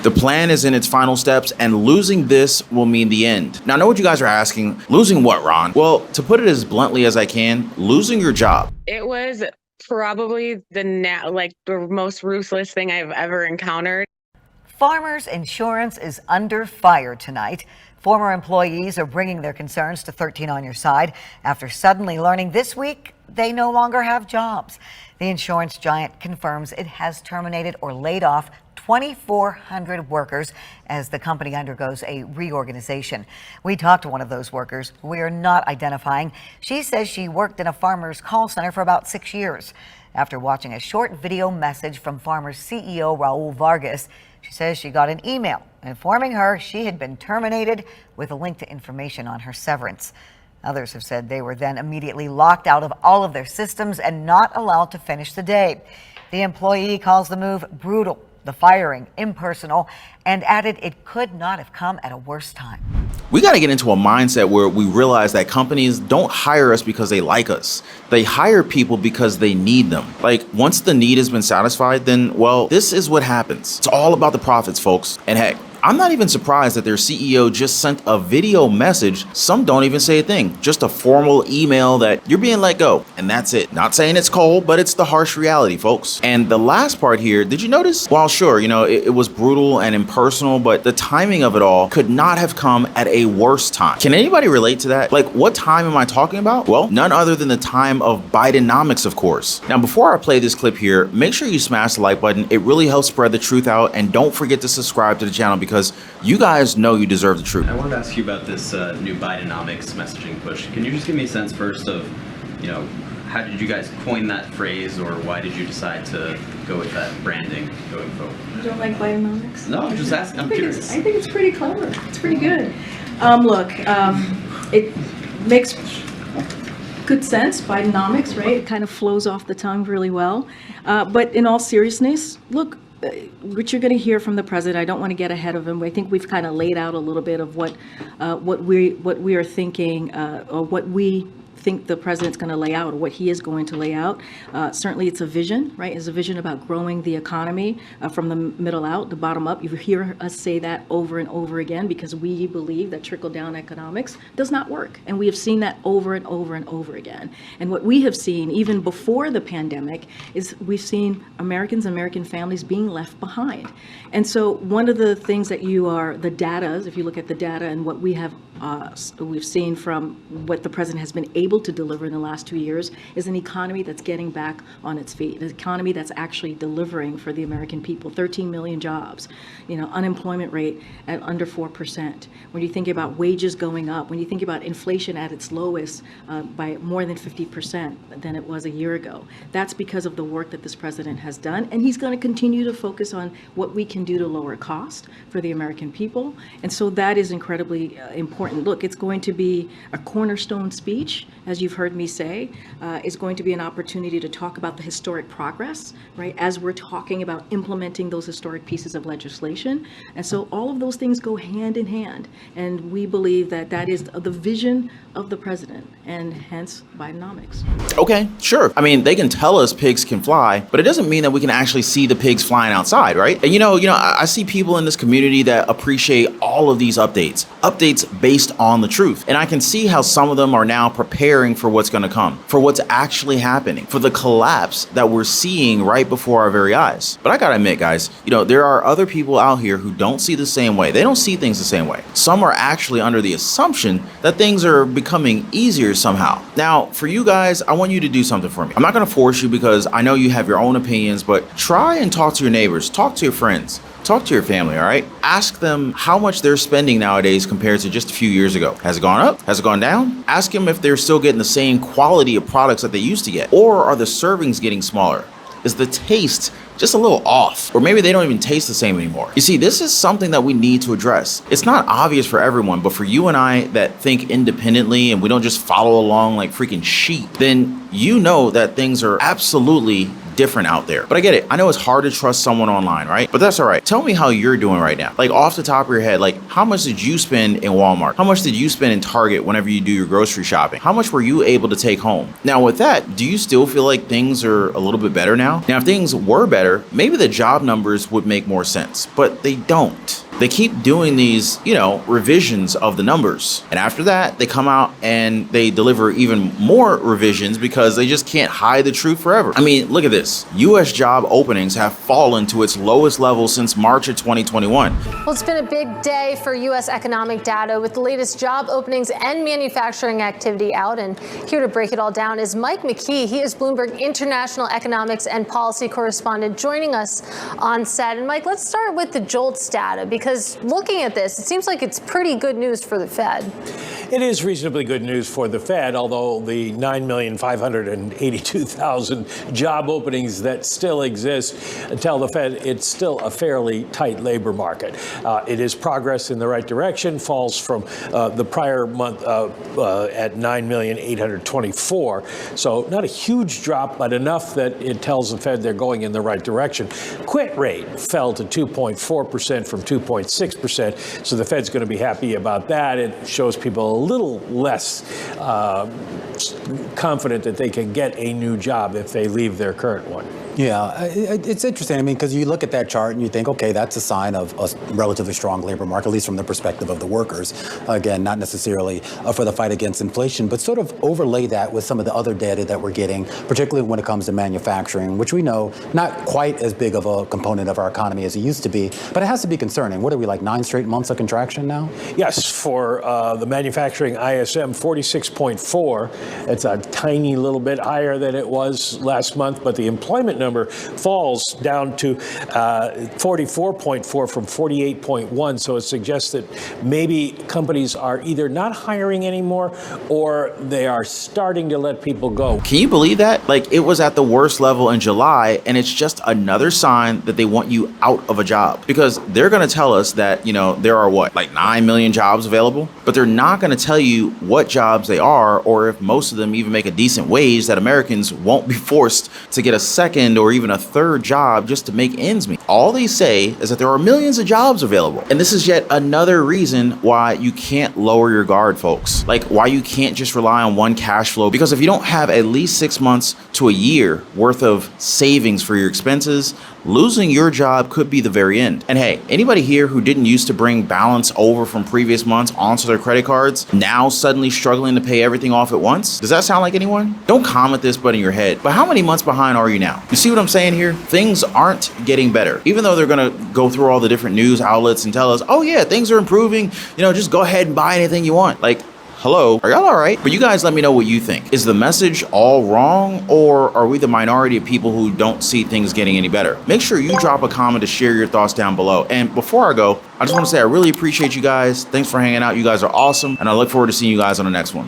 The plan is in its final steps, and losing this will mean the end. Now, I know what you guys are asking. Losing what, Ron? Well, to put it as bluntly as I can, losing your job. It was probably the most ruthless thing I've ever encountered. Farmers insurance is under fire tonight. Former employees are bringing their concerns to 13 on Your Side after suddenly learning this week they no longer have jobs. The insurance giant confirms it has terminated or laid off 2,400 workers as the company undergoes a reorganization. We talked to one of those workers who we are not identifying. She says she worked in a farmer's call center for about 6 years. After watching a short video message from Farmer's CEO Raul Vargas, she says she got an email informing her she had been terminated with a link to information on her severance. Others have said they were then immediately locked out of all of their systems and not allowed to finish the day. The employee calls the move brutal, the firing impersonal, and added it could not have come at a worse time. We got to get into a mindset where we realize that companies don't hire us because they like us. They hire people because they need them. Like, once the need has been satisfied, then, well, this is what happens. It's all about the profits, folks. And heck, I'm not even surprised that their CEO just sent a video message. Some don't even say a thing, just a formal email that you're being let go, and that's it. Not saying it's cold, but it's the harsh reality, folks. And the last part here, did you notice? While sure, it was brutal and impersonal, but the timing of it all could not have come at a worse time. Can anybody relate to that? Like, what time am I talking about? Well, none other than the time of Bidenomics, of course. Now, before I play this clip here, make sure you smash the like button. It really helps spread the truth out, and don't forget to subscribe to the channel because you guys know you deserve the truth. I wanted to ask you about this new Bidenomics messaging push. Can you just give me a sense first of, how did you guys coin that phrase, or why did you decide to go with that branding going forward? You don't like Bidenomics? No, I'm just asking. I'm curious. I think it's pretty clever. It's pretty good. It makes good sense, Bidenomics, right? It kind of flows off the tongue really well. But in all seriousness, look, what you're going to hear from the president, I don't want to get ahead of him. I think we've kind of laid out a little bit of what we are thinking, or what we think the president's going to lay out, or what he is going to lay out. Certainly it's a vision, right? It's a vision about growing the economy from the middle out, the bottom up. You hear us say that over and over again because we believe that trickle-down economics does not work. And we have seen that over and over and over again. And what we have seen, even before the pandemic, is we've seen American families being left behind. And so one of the things that the data, if you look at the data and what we've seen from what the president has been able to deliver in the last 2 years, is an economy that's getting back on its feet, an economy that's actually delivering for the American people. 13 million jobs, unemployment rate at under 4%. When you think about wages going up, when you think about inflation at its lowest by more than 50% than it was a year ago, that's because of the work that this president has done. And he's going to continue to focus on what we can do to lower cost for the American people. And so that is incredibly important. Look, it's going to be a cornerstone speech, as you've heard me say. It's going to be an opportunity to talk about the historic progress, right, as we're talking about implementing those historic pieces of legislation. And so all of those things go hand in hand. And we believe that that is the vision of the president, and hence Bidenomics. Okay, sure. I mean, they can tell us pigs can fly, but it doesn't mean that we can actually see the pigs flying outside, right? And I see people in this community that appreciate all of these updates based on the truth. And I can see how some of them are now preparing for what's going to come, for what's actually happening, for the collapse that we're seeing right before our very eyes. But I gotta admit, guys, there are other people out here who don't see the same way. They don't see things the same way. Some are actually under the assumption that things are becoming easier somehow. Now, for you guys, I want you to do something for me. I'm not going to force you because I know you have your own opinions, but try and talk to your neighbors, talk to your friends, talk to your family, all right? Ask them how much they're spending nowadays compared to just a few years ago. Has it gone up? Has it gone down? Ask them if they're still getting the same quality of products that they used to get. Or are the servings getting smaller? Is the taste just a little off? Or maybe they don't even taste the same anymore. You see, this is something that we need to address. It's not obvious for everyone, but for you and I that think independently and we don't just follow along like freaking sheep, then you know that things are absolutely different out there. But I get it. I know it's hard to trust someone online, right? But that's all right. Tell me how you're doing right now. Like off the top of your head, like how much did you spend in Walmart? How much did you spend in Target whenever you do your grocery shopping? How much were you able to take home? Now with that, do you still feel like things are a little bit better now? Now, if things were better, maybe the job numbers would make more sense, but they don't. They keep doing these, revisions of the numbers. And after that, they come out and they deliver even more revisions because they just can't hide the truth forever. I mean, look at this. U.S. job openings have fallen to its lowest level since March of 2021. Well, it's been a big day for U.S. economic data with the latest job openings and manufacturing activity out. And here to break it all down is Mike McKee. He is Bloomberg International Economics and Policy Correspondent joining us on set. And Mike, let's start with the JOLTS data because looking at this, it seems like it's pretty good news for the Fed. It is reasonably good news for the Fed, although the 9,582,000 job openings that still exist tell the Fed it's still a fairly tight labor market. It is progress in the right direction, falls from the prior month at 9,824,000. So not a huge drop, but enough that it tells the Fed they're going in the right direction. Quit rate fell to 2.4% from 2.6%. So the Fed's going to be happy about that. It shows people a little less confident that they can get a new job if they leave their current one. Yeah, it's interesting. I mean, because you look at that chart and you think, okay, that's a sign of a relatively strong labor market, at least from the perspective of the workers. Again, not necessarily for the fight against inflation, but sort of overlay that with some of the other data that we're getting, particularly when it comes to manufacturing, which we know not quite as big of a component of our economy as it used to be, but it has to be concerning. What are we, like 9 straight months of contraction now? Yes, for the manufacturing ISM, 46.4. It's a tiny little bit higher than it was last month, but the employment number falls down to 44.4 from 48.1. So it suggests that maybe companies are either not hiring anymore or they are starting to let people go. Can you believe that? Like it was at the worst level in July, and it's just another sign that they want you out of a job because they're going to tell us that, there are like 9 million jobs available, but they're not going to tell you what jobs they are or if most of them even make a decent wage that Americans won't be forced to get a second or even a third job just to make ends meet. All they say is that there are millions of jobs available. And this is yet another reason why you can't lower your guard, folks. Like why you can't just rely on one cash flow. Because if you don't have at least 6 months to a year worth of savings for your expenses, losing your job could be the very end. And hey, anybody here who didn't used to bring balance over from previous months onto their credit cards, now suddenly struggling to pay everything off at once? Does that sound like anyone? Don't comment this but in your head. But how many months behind are you now? You see what I'm saying here? Things aren't getting better. Even though they're gonna go through all the different news outlets and tell us, oh yeah, things are improving, just go ahead and buy anything you want. Like, hello, are y'all all right? But you guys let me know what you think. Is the message all wrong, or are we the minority of people who don't see things getting any better? Make sure you drop a comment to share your thoughts down below. And before I go, I just want to say I really appreciate you guys. Thanks for hanging out. You guys are awesome. And I look forward to seeing you guys on the next one.